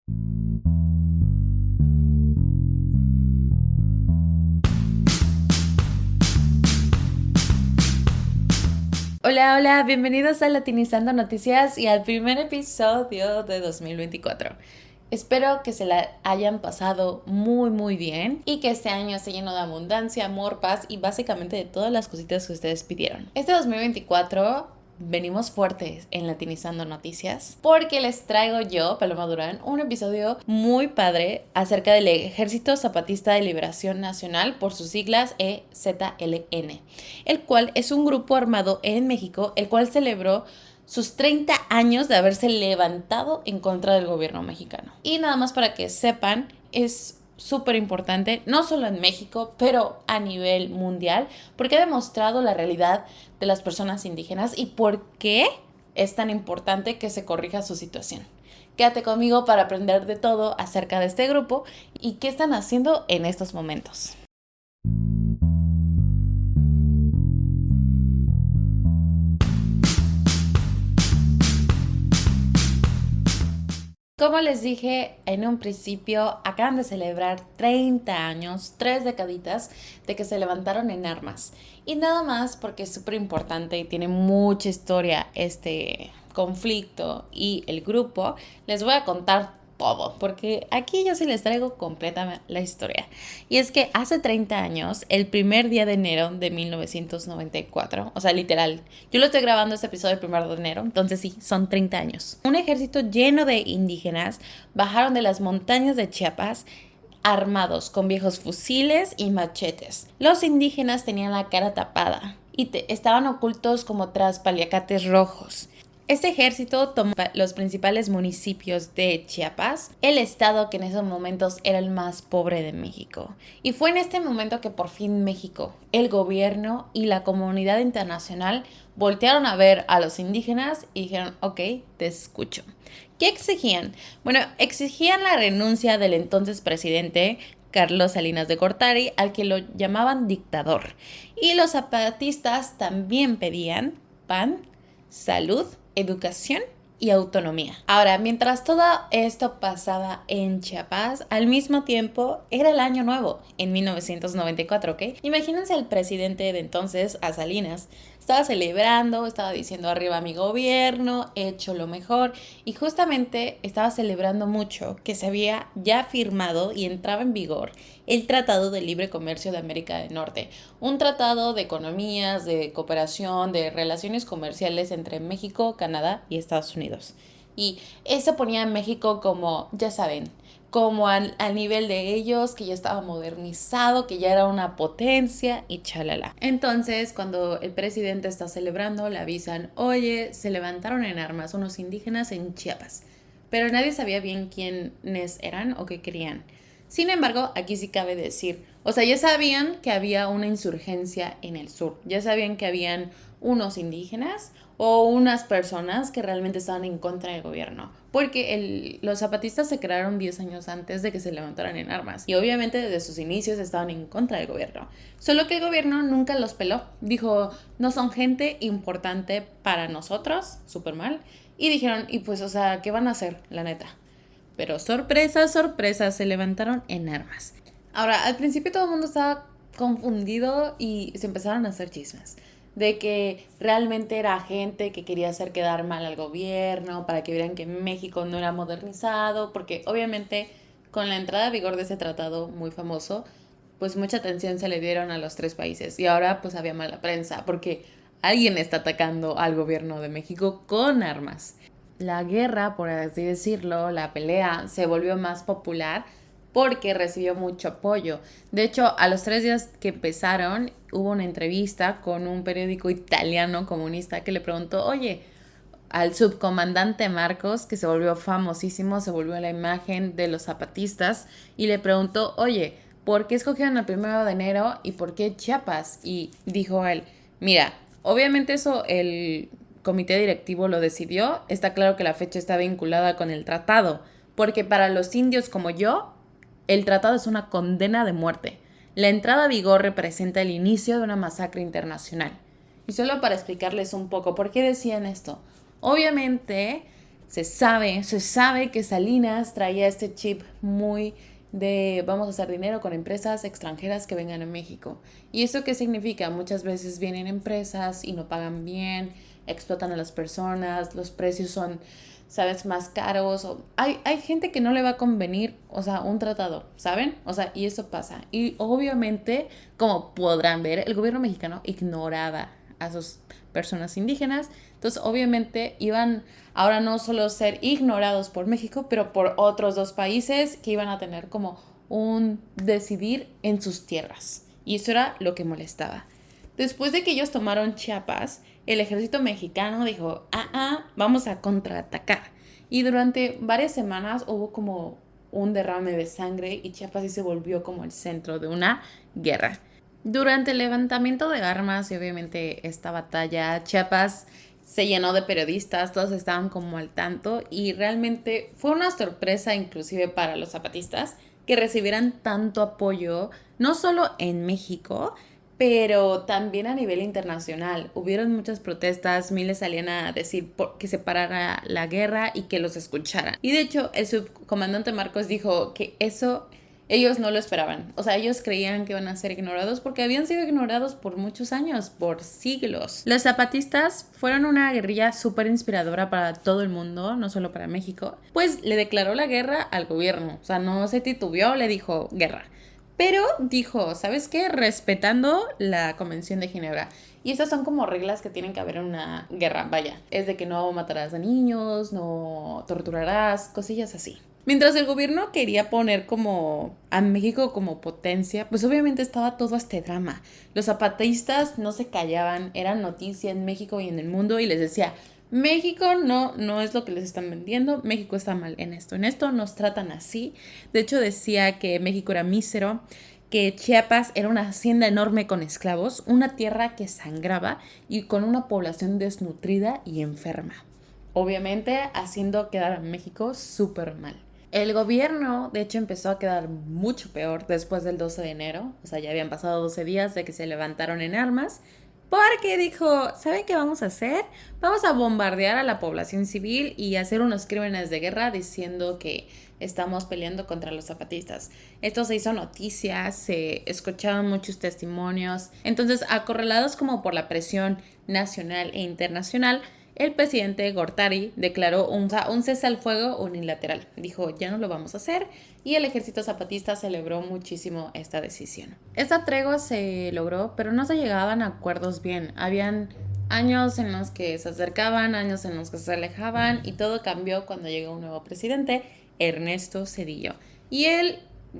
Hola, hola, bienvenidos a Latinizando Noticias y al primer episodio de 2024. Espero que se la hayan pasado muy bien y que este año esté lleno de abundancia, amor, paz y básicamente de todas las cositas que ustedes pidieron. Este 2024 venimos fuertes en Latinizando Noticias porque les traigo yo, Paloma Durán, un episodio muy padre acerca del Ejército Zapatista de Liberación Nacional, por sus siglas EZLN, el cual es un grupo armado en México, el cual celebró sus 30 años de haberse levantado en contra del gobierno mexicano. Y nada más para que sepan, es súper importante, no solo en México, pero a nivel mundial, porque ha demostrado la realidad de las personas indígenas y por qué es tan importante que se corrija su situación. Quédate conmigo para aprender de todo acerca de este grupo y qué están haciendo en estos momentos. Como les dije en un principio, acaban de celebrar 30 años, 3 decaditas de que se levantaron en armas. Y nada más porque es súper importante y tiene mucha historia este conflicto y el grupo, les voy a contar todo, porque aquí yo sí les traigo completa la historia. Y es que hace 30 años, el primer día de enero de 1994, o sea, literal, yo lo estoy grabando este episodio el 1 de enero, entonces sí, son 30 años. Un ejército lleno de indígenas bajaron de las montañas de Chiapas armados con viejos fusiles y machetes. Los indígenas tenían la cara tapada y estaban ocultos como tras paliacates rojos. Este ejército tomó los principales municipios de Chiapas, el estado que en esos momentos era el más pobre de México. Y fue en este momento que por fin México, el gobierno y la comunidad internacional voltearon a ver a los indígenas y dijeron, ok, te escucho. ¿Qué exigían? Bueno, exigían la renuncia del entonces presidente Carlos Salinas de Gortari, al que lo llamaban dictador. Y los zapatistas también pedían pan, salud, educación y autonomía. Ahora, mientras todo esto pasaba en Chiapas, al mismo tiempo era el año nuevo, en 1994, ¿ok? Imagínense al presidente de entonces, a Salinas, estaba celebrando, estaba diciendo arriba mi gobierno, he hecho lo mejor, y justamente estaba celebrando mucho que se había ya firmado y entraba en vigor el Tratado de Libre Comercio de América del Norte, un tratado de economías, de cooperación, de relaciones comerciales entre México, Canadá y Estados Unidos. Y eso ponía a México como, ya saben, como al nivel de ellos, que ya estaba modernizado, que ya era una potencia y chalala. Entonces, cuando el presidente está celebrando, le avisan, oye, se levantaron en armas unos indígenas en Chiapas, pero nadie sabía bien quiénes eran o qué querían. Sin embargo, aquí sí cabe decir, o sea, ya sabían que había una insurgencia en el sur, ya sabían que habían unos indígenas o unas personas que realmente estaban en contra del gobierno, porque los zapatistas se crearon 10 años antes de que se levantaran en armas y obviamente desde sus inicios estaban en contra del gobierno, solo que el gobierno nunca los peló, dijo, no son gente importante para nosotros, súper mal, y dijeron, y pues, o sea, ¿qué van a hacer, la neta? Pero sorpresa, sorpresa, se levantaron en armas. Ahora, al principio todo el mundo estaba confundido y se empezaron a hacer chismes de que realmente era gente que quería hacer quedar mal al gobierno para que vieran que México no era modernizado, porque obviamente con la entrada a vigor de ese tratado muy famoso, pues mucha atención se le dieron a los tres países y ahora pues había mala prensa porque alguien está atacando al gobierno de México con armas. La guerra, por así decirlo, la pelea, se volvió más popular porque recibió mucho apoyo. De hecho, a los 3 días que empezaron, hubo una entrevista con un periódico italiano comunista que le preguntó, oye, al subcomandante Marcos, que se volvió famosísimo, se volvió la imagen de los zapatistas, y le preguntó, oye, ¿por qué escogieron el 1 de enero y por qué Chiapas? Y dijo él, mira, obviamente eso el comité directivo lo decidió, está claro que la fecha está vinculada con el tratado, porque para los indios como yo, el tratado es una condena de muerte. La entrada a vigor representa el inicio de una masacre internacional. Y solo para explicarles un poco por qué decían esto. Obviamente, Se sabe que Salinas traía este chip muy de vamos a hacer dinero con empresas extranjeras que vengan a México. ¿Y eso qué significa? Muchas veces vienen empresas y no pagan bien, explotan a las personas, los precios son, sabes, más caros. Hay gente que no le va a convenir, o sea, un tratado, ¿saben? O sea, y eso pasa. Y obviamente, como podrán ver, el gobierno mexicano ignoraba a sus personas indígenas. Entonces, obviamente, iban ahora no solo ser ignorados por México, pero por otros dos países que iban a tener como un decidir en sus tierras. Y eso era lo que molestaba. Después de que ellos tomaron Chiapas, el ejército mexicano dijo, vamos a contraatacar. Y durante varias semanas hubo como un derrame de sangre y Chiapas sí se volvió como el centro de una guerra. Durante el levantamiento de armas y obviamente esta batalla, Chiapas se llenó de periodistas, todos estaban como al tanto y realmente fue una sorpresa inclusive para los zapatistas que recibieran tanto apoyo, no solo en México, pero también a nivel internacional. Hubieron muchas protestas, miles salían a decir que se parara la guerra y que los escucharan. Y de hecho, el subcomandante Marcos dijo que eso ellos no lo esperaban. O sea, ellos creían que iban a ser ignorados porque habían sido ignorados por muchos años, por siglos. Los zapatistas fueron una guerrilla súper inspiradora para todo el mundo, no solo para México. Pues le declaró la guerra al gobierno. O sea, no se titubeó, le dijo guerra. Pero dijo, ¿sabes qué? Respetando la Convención de Ginebra. Y estas son como reglas que tienen que haber en una guerra, vaya. Es de que no matarás a niños, no torturarás, cosillas así. Mientras el gobierno quería poner como a México como potencia, pues obviamente estaba todo este drama. Los zapatistas no se callaban, eran noticia en México y en el mundo y les decía, México no es lo que les están vendiendo, México está mal en esto nos tratan así. De hecho decía que México era mísero, que Chiapas era una hacienda enorme con esclavos, una tierra que sangraba y con una población desnutrida y enferma. Obviamente haciendo quedar a México súper mal. El gobierno, de hecho, empezó a quedar mucho peor después del 12 de enero. O sea, ya habían pasado 12 días de que se levantaron en armas. Porque dijo, ¿saben qué vamos a hacer? Vamos a bombardear a la población civil y hacer unos crímenes de guerra diciendo que estamos peleando contra los zapatistas. Esto se hizo noticia, se escuchaban muchos testimonios. Entonces, acorralados como por la presión nacional e internacional, el presidente Gortari declaró un cese al fuego unilateral. Dijo, ya no lo vamos a hacer, y el ejército zapatista celebró muchísimo esta decisión. Esta tregua se logró, pero no se llegaban a acuerdos bien. Habían años en los que se acercaban, años en los que se alejaban, y todo cambió cuando llegó un nuevo presidente, Ernesto Zedillo. Y él,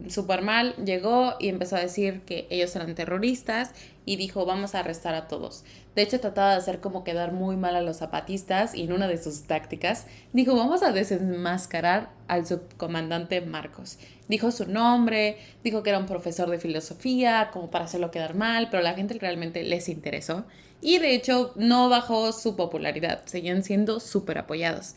súper mal, llegó y empezó a decir que ellos eran terroristas y dijo, vamos a arrestar a todos. De hecho, trataba de hacer como quedar muy mal a los zapatistas y en una de sus tácticas dijo, vamos a desenmascarar al subcomandante Marcos. Dijo su nombre, dijo que era un profesor de filosofía, como para hacerlo quedar mal, pero a la gente realmente les interesó. Y de hecho, no bajó su popularidad, seguían siendo súper apoyados.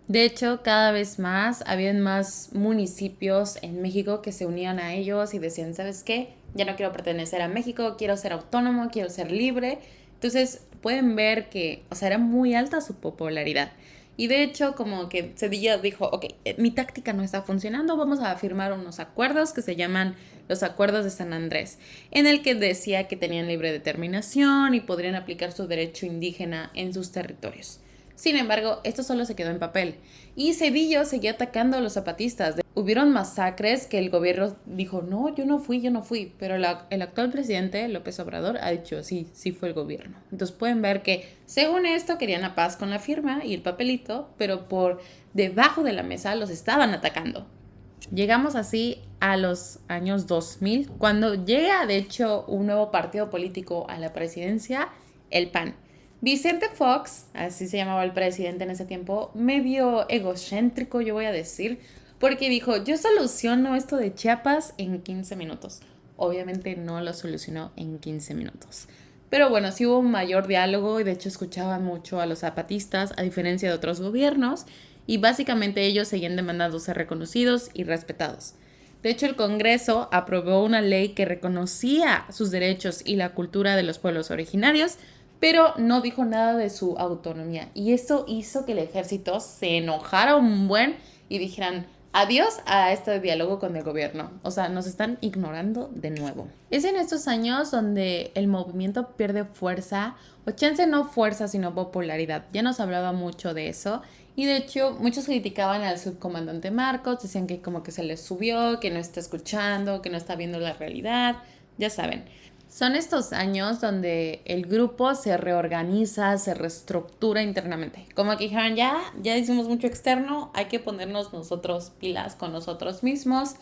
De hecho, cada vez más habían más municipios en México que se unían a ellos y decían, ¿sabes qué? Ya no quiero pertenecer a México, quiero ser autónomo, quiero ser libre. Entonces pueden ver que, o sea, era muy alta su popularidad. Y de hecho, como que Zedillo dijo, ok, mi táctica no está funcionando, vamos a firmar unos acuerdos que se llaman los Acuerdos de San Andrés, en el que decía que tenían libre determinación y podrían aplicar su derecho indígena en sus territorios. Sin embargo, esto solo se quedó en papel y Zedillo seguía atacando a los zapatistas. Hubieron masacres que el gobierno dijo, no, yo no fui, pero el actual presidente, López Obrador, ha dicho, sí fue el gobierno. Entonces pueden ver que, según esto, querían la paz con la firma y el papelito, pero por debajo de la mesa los estaban atacando. Llegamos así a los años 2000, cuando llega, de hecho, un nuevo partido político a la presidencia, el PAN. Vicente Fox, así se llamaba el presidente en ese tiempo, medio egocéntrico, yo voy a decir, porque dijo, yo soluciono esto de Chiapas en 15 minutos. Obviamente no lo solucionó en 15 minutos. Pero bueno, sí hubo un mayor diálogo y de hecho escuchaban mucho a los zapatistas, a diferencia de otros gobiernos, y básicamente ellos seguían demandando ser reconocidos y respetados. De hecho, el Congreso aprobó una ley que reconocía sus derechos y la cultura de los pueblos originarios, pero no dijo nada de su autonomía. Y eso hizo que el ejército se enojara un buen y dijeran adiós a este diálogo con el gobierno. O sea, nos están ignorando de nuevo. Es en estos años donde el movimiento pierde fuerza, o chance no fuerza, sino popularidad. Ya nos hablaba mucho de eso. Y de hecho, muchos criticaban al subcomandante Marcos, decían que como que se les subió, que no está escuchando, que no está viendo la realidad. Ya saben. Son estos años donde el grupo se reorganiza, se reestructura internamente. Como que dijeron, ya hicimos mucho externo, hay que ponernos nosotros pilas con nosotros mismos.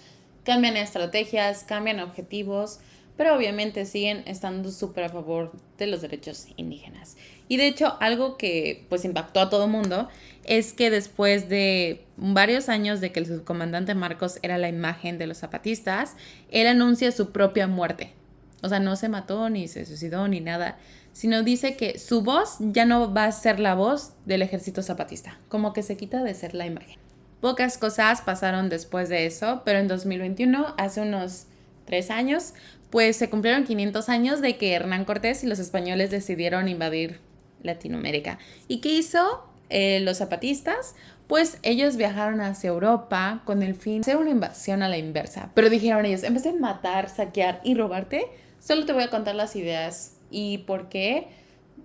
Cambian estrategias, cambian objetivos, pero obviamente siguen estando súper a favor de los derechos indígenas. Y de hecho, algo que pues impactó a todo el mundo es que después de varios años de que el subcomandante Marcos era la imagen de los zapatistas, él anuncia su propia muerte. O sea, no se mató, ni se suicidó, ni nada, sino dice que su voz ya no va a ser la voz del ejército zapatista, como que se quita de ser la imagen. Pocas cosas pasaron después de eso, pero en 2021, hace unos 3 años, pues se cumplieron 500 años de que Hernán Cortés y los españoles decidieron invadir Latinoamérica. ¿Y qué hizo los zapatistas? Pues ellos viajaron hacia Europa con el fin de hacer una invasión a la inversa. Pero dijeron ellos, en vez de matar, saquear y robarte, solo te voy a contar las ideas y por qué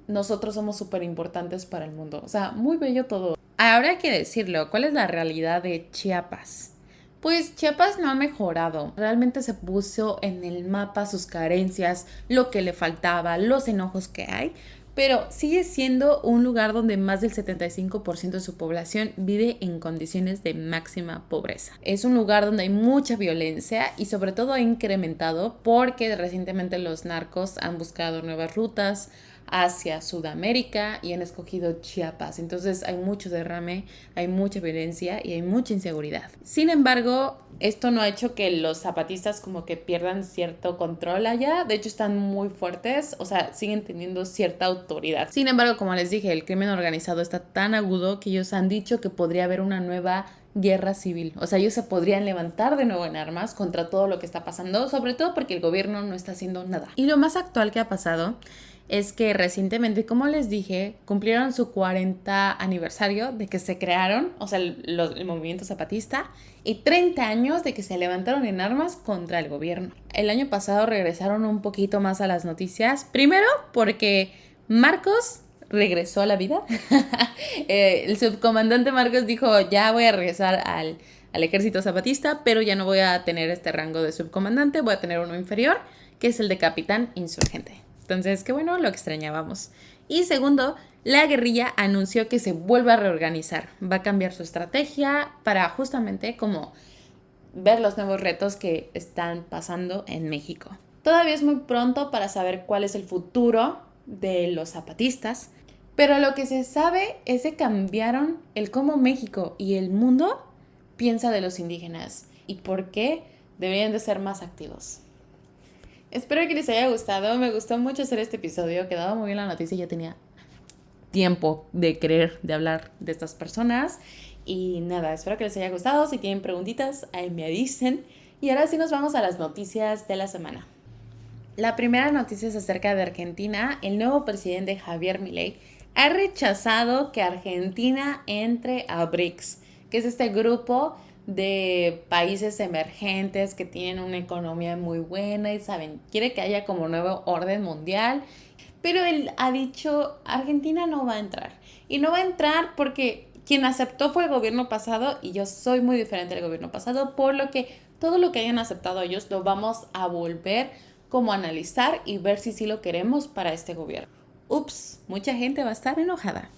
nosotros somos súper importantes para el mundo. O sea, muy bello todo. Ahora hay que decirlo, ¿cuál es la realidad de Chiapas? Pues Chiapas no ha mejorado. Realmente se puso en el mapa sus carencias, lo que le faltaba, los enojos que hay, pero sigue siendo un lugar donde más del 75% de su población vive en condiciones de máxima pobreza. Es un lugar donde hay mucha violencia y sobre todo ha incrementado porque recientemente los narcos han buscado nuevas rutas hacia Sudamérica y han escogido Chiapas. Entonces hay mucho derrame, hay mucha violencia y hay mucha inseguridad. Sin embargo, esto no ha hecho que los zapatistas como que pierdan cierto control allá. De hecho, están muy fuertes, o sea, siguen teniendo cierta autoridad. Sin embargo, como les dije, el crimen organizado está tan agudo que ellos han dicho que podría haber una nueva guerra civil. O sea, ellos se podrían levantar de nuevo en armas contra todo lo que está pasando, sobre todo porque el gobierno no está haciendo nada. Y lo más actual que ha pasado es que recientemente, como les dije, cumplieron su 40 aniversario de que se crearon, o sea, el movimiento zapatista, y 30 años de que se levantaron en armas contra el gobierno. El año pasado regresaron un poquito más a las noticias, primero porque Marcos regresó a la vida. El subcomandante Marcos dijo, ya voy a regresar al ejército zapatista, pero ya no voy a tener este rango de subcomandante, voy a tener uno inferior, que es el de capitán insurgente. Entonces, qué bueno, lo extrañábamos. Y segundo, la guerrilla anunció que se vuelve a reorganizar. Va a cambiar su estrategia para justamente como ver los nuevos retos que están pasando en México. Todavía es muy pronto para saber cuál es el futuro de los zapatistas, pero lo que se sabe es que cambiaron el cómo México y el mundo piensa de los indígenas y por qué deberían de ser más activos. Espero que les haya gustado. Me gustó mucho hacer este episodio. Quedaba muy bien la noticia. Ya tenía tiempo de hablar de estas personas. Y nada, espero que les haya gustado. Si tienen preguntitas, ahí me dicen. Y ahora sí nos vamos a las noticias de la semana. La primera noticia es acerca de Argentina. El nuevo presidente Javier Milei ha rechazado que Argentina entre a BRICS, que es este grupo de países emergentes que tienen una economía muy buena y saben, quiere que haya como nuevo orden mundial, pero él ha dicho Argentina no va a entrar. Y no va a entrar porque quien aceptó fue el gobierno pasado y yo soy muy diferente del gobierno pasado, por lo que todo lo que hayan aceptado ellos lo vamos a volver como a analizar y ver si sí lo queremos para este gobierno. Ups, mucha gente va a estar enojada.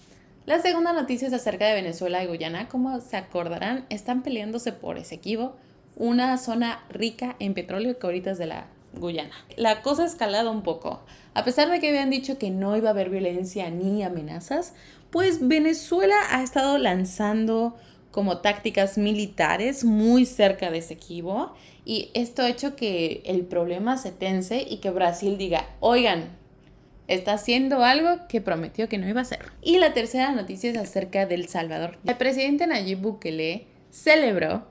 La segunda noticia es acerca de Venezuela y Guyana. Como se acordarán, están peleándose por Esequibo, una zona rica en petróleo que ahorita es de la Guyana. La cosa ha escalado un poco. A pesar de que habían dicho que no iba a haber violencia ni amenazas, pues Venezuela ha estado lanzando como tácticas militares muy cerca de Esequibo y esto ha hecho que el problema se tense y que Brasil diga, oigan, está haciendo algo que prometió que no iba a hacer. Y la tercera noticia es acerca de El Salvador. El presidente Nayib Bukele celebró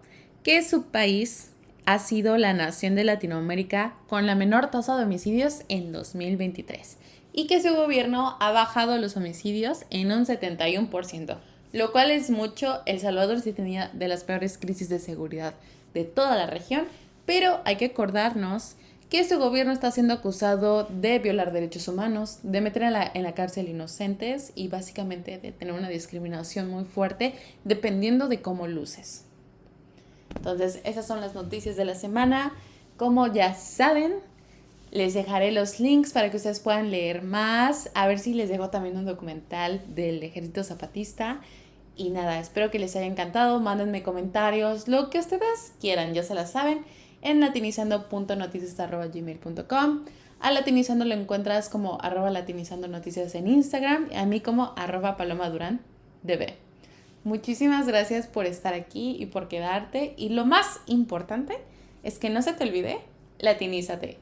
que su país ha sido la nación de Latinoamérica con la menor tasa de homicidios en 2023. y que su gobierno ha bajado los homicidios en un 71%, lo cual es mucho. El Salvador sí tenía de las peores crisis de seguridad de toda la región, pero hay que acordarnos que su gobierno está siendo acusado de violar derechos humanos, de meter en la cárcel inocentes y básicamente de tener una discriminación muy fuerte dependiendo de cómo luces. Entonces, esas son las noticias de la semana. Como ya saben, les dejaré los links para que ustedes puedan leer más. A ver si les dejo también un documental del Ejército Zapatista. Y nada, espero que les haya encantado. Mándenme comentarios, lo que ustedes quieran, ya se las saben, en latinizando.noticias@gmail.com. A Latinizando lo encuentras como @latinizandonoticias en Instagram y a mí como @palomadurandb. Muchísimas gracias por estar aquí y por quedarte. Y lo más importante es que no se te olvide, latinízate.